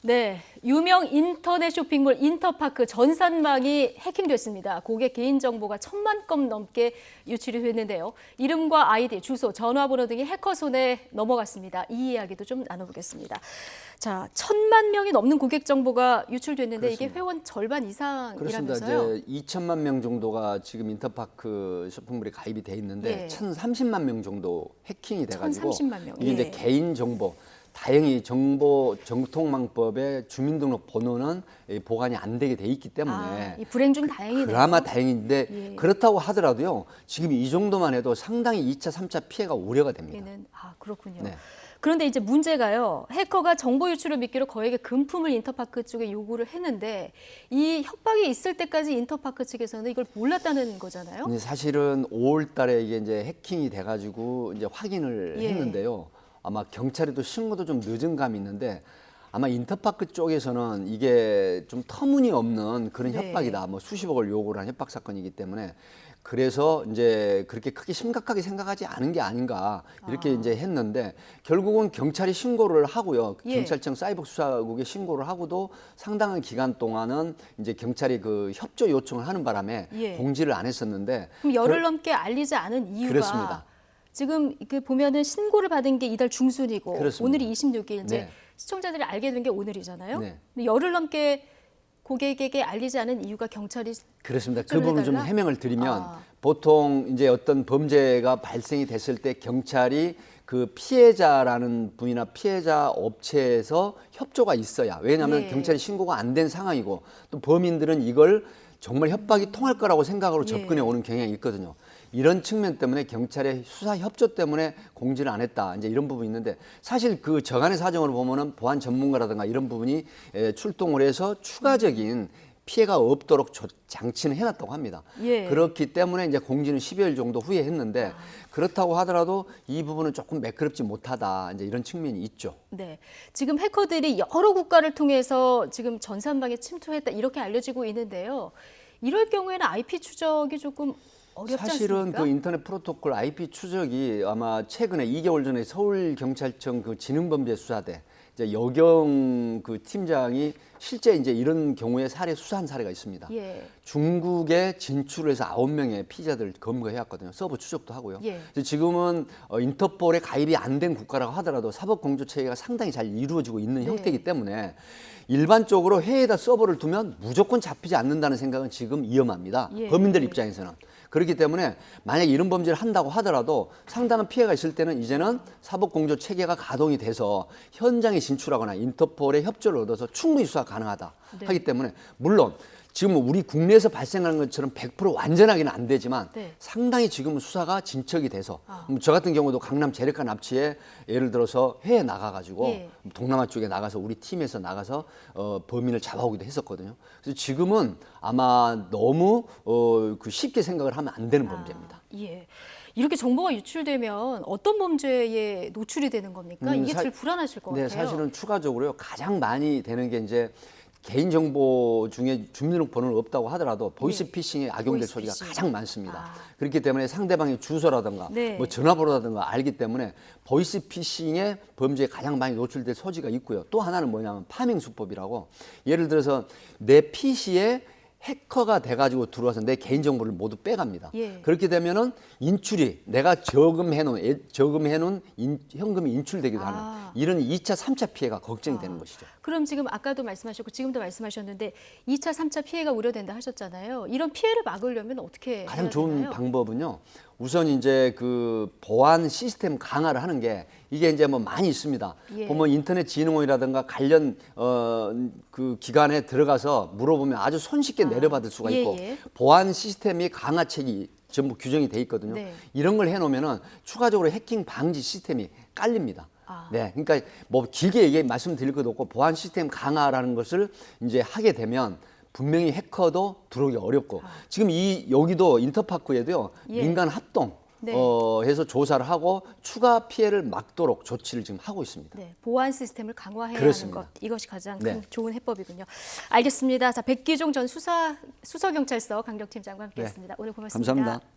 네, 유명 인터넷 쇼핑몰 인터파크 전산망이 해킹됐습니다. 고객 개인정보가 1,000만 건 넘게 유출이 됐는데요. 이름과 아이디, 주소, 전화번호 등이 해커 손에 넘어갔습니다. 이 이야기도 좀 나눠보겠습니다. 자, 1,000만 명이 넘는 고객 정보가 유출됐는데 그렇습니다. 이게 회원 절반 그렇습니다. 이상이라면서요? 이제 2천만 명 정도가 지금 인터파크 쇼핑몰에 가입이 돼 있는데 예. 1,030만 명 정도 해킹이 돼가지고 1,030만 명. 이게 이제 예. 개인 정보. 다행히 정보정통망법의 주민등록 번호는 보관이 안 되게 돼 있기 때문에 이 불행 중 다행이네요. 그나마 다행인데 예. 그렇다고 하더라도요. 지금 이 정도만 해도 상당히 2차, 3차 피해가 우려가 됩니다. 그렇군요. 네. 그런데 이제 문제가요. 해커가 정보 유출을 미끼로 거액의 금품을 인터파크 쪽에 요구를 했는데 이 협박이 있을 때까지 인터파크 측에서는 이걸 몰랐다는 거잖아요. 근데 사실은 5월 달에 이게 이제 해킹이 돼가지고 이제 확인을 예. 했는데요. 아마 경찰에도 신고도 좀 늦은 감이 있는데 아마 인터파크 쪽에서는 이게 좀 터무니없는 그런 네. 협박이다. 뭐 수십억을 요구를 한 협박 사건이기 때문에 그래서 이제 그렇게 크게 심각하게 생각하지 않은 게 아닌가 이렇게 이제 했는데 결국은 경찰이 신고를 하고요. 예. 경찰청 사이버수사국에 신고를 하고도 상당한 기간 동안은 이제 경찰이 그 협조 요청을 하는 바람에 예. 공지를 안 했었는데 그럼 열흘 넘게 알리지 않은 이유가 그렇습니다. 지금 그 보면은 신고를 받은 게 이달 중순이고 그렇습니다. 오늘이 26일 이제 네. 시청자들이 알게 된 게 오늘이잖아요. 네. 근데 열흘 넘게 고객에게 알리지 않은 이유가 경찰이 그렇습니다. 그 협조를 부분 좀 해달라? 해명을 드리면 아. 보통 이제 어떤 범죄가 발생이 됐을 때 경찰이 그 피해자라는 분이나 피해자 업체에서 협조가 있어야 왜냐하면 예. 경찰이 신고가 안 된 상황이고 또 범인들은 이걸 정말 협박이 통할 거라고 생각으로 접근해 오는 경향이 있거든요. 이런 측면 때문에 경찰의 수사 협조 때문에 공지를 안 했다. 이제 이런 부분이 있는데 사실 그 저간의 사정으로 보면은 보안 전문가라든가 이런 부분이 출동을 해서 추가적인 피해가 없도록 장치는 해놨다고 합니다. 예. 그렇기 때문에 이제 공지는 12일 정도 후에 했는데 그렇다고 하더라도 이 부분은 조금 매끄럽지 못하다. 이제 이런 측면이 있죠. 네, 지금 해커들이 여러 국가를 통해서 지금 전산망에 침투했다 이렇게 알려지고 있는데요. 이럴 경우에는 IP 추적이 조금 어렵지 사실은 않습니까? 그 인터넷 프로토콜 IP 추적이 아마 최근에 2개월 전에 서울경찰청 그 지능범죄수사대 이제 여경 그 팀장이 실제 이제 이런 경우에 사례 수사한 사례가 있습니다. 예. 중국에 진출해서 9명의 피의자들 검거해왔거든요. 서버 추적도 하고요. 예. 지금은 인터폴에 가입이 안 된 국가라고 하더라도 사법공조 체계가 상당히 잘 이루어지고 있는 네. 형태이기 때문에 일반적으로 해외에다 서버를 두면 무조건 잡히지 않는다는 생각은 지금 위험합니다. 예. 범인들 입장에서는. 그렇기 때문에 만약에 이런 범죄를 한다고 하더라도 상당한 피해가 있을 때는 이제는 사법공조 체계가 가동이 돼서 현장에 진출하거나 인터폴의 협조를 얻어서 충분히 수사 가능하다 네. 하기 때문에 물론 지금 우리 국내에서 발생하는 것처럼 100% 완전하게는 안 되지만 네. 상당히 지금은 수사가 진척이 돼서 저 같은 경우도 강남 재래가 납치에 예를 들어서 해외에 나가가지고 예. 동남아 쪽에 나가서 우리 팀에서 나가서 범인을 잡아오기도 했었거든요. 그래서 지금은 아마 너무 그 쉽게 생각을 하면 안 되는 범죄입니다. 예. 이렇게 정보가 유출되면 어떤 범죄에 노출이 되는 겁니까? 이게 제일 불안하실 것 네, 같아요. 사실은 추가적으로요. 가장 많이 되는 게 이제 개인정보 중에 주민등록 번호는 없다고 하더라도 보이스피싱에 악용될 보이스피싱. 소지가 가장 많습니다. 그렇기 때문에 상대방의 주소라든가 네. 뭐 전화번호라든가 알기 때문에 보이스피싱의 범죄에 가장 많이 노출될 소지가 있고요. 또 하나는 뭐냐면 파밍 수법이라고 예를 들어서 내 PC에 해커가 돼가지고 들어와서 내 개인정보를 모두 빼갑니다. 예. 그렇게 되면은 인출이 내가 저금해놓은 현금이 인출되기도 하는 이런 2차, 3차 피해가 걱정이 되는 것이죠. 그럼 지금 아까도 말씀하셨고 지금도 말씀하셨는데 2차, 3차 피해가 우려된다 하셨잖아요. 이런 피해를 막으려면 어떻게 가장 해야 좋은 되나요? 방법은요. 우선 이제 그 보안 시스템 강화를 하는 게 이게 이제 뭐 많이 있습니다. 예. 보면 인터넷진흥원이라든가 관련 그 기관에 들어가서 물어보면 아주 손쉽게 내려받을 수가 있고 예. 보안 시스템이 강화책이 전부 규정이 돼 있거든요. 네. 이런 걸 해놓으면은 추가적으로 해킹 방지 시스템이 깔립니다. 아. 네, 그러니까 뭐 길게 말씀드릴 것도 없고 보안 시스템 강화라는 것을 이제 하게 되면 분명히 해커도 들어오기 어렵고 지금 여기도 인터파크에도요 예. 민간 합동 네. 해서 조사를 하고 추가 피해를 막도록 조치를 지금 하고 있습니다. 네, 보안 시스템을 강화해야 그렇습니다. 하는 것 이것이 가장 네. 큰 좋은 해법이군요. 알겠습니다. 자, 백기종 전 수서경찰서 강력팀장과 함께했습니다. 오늘 고맙습니다. 감사합니다.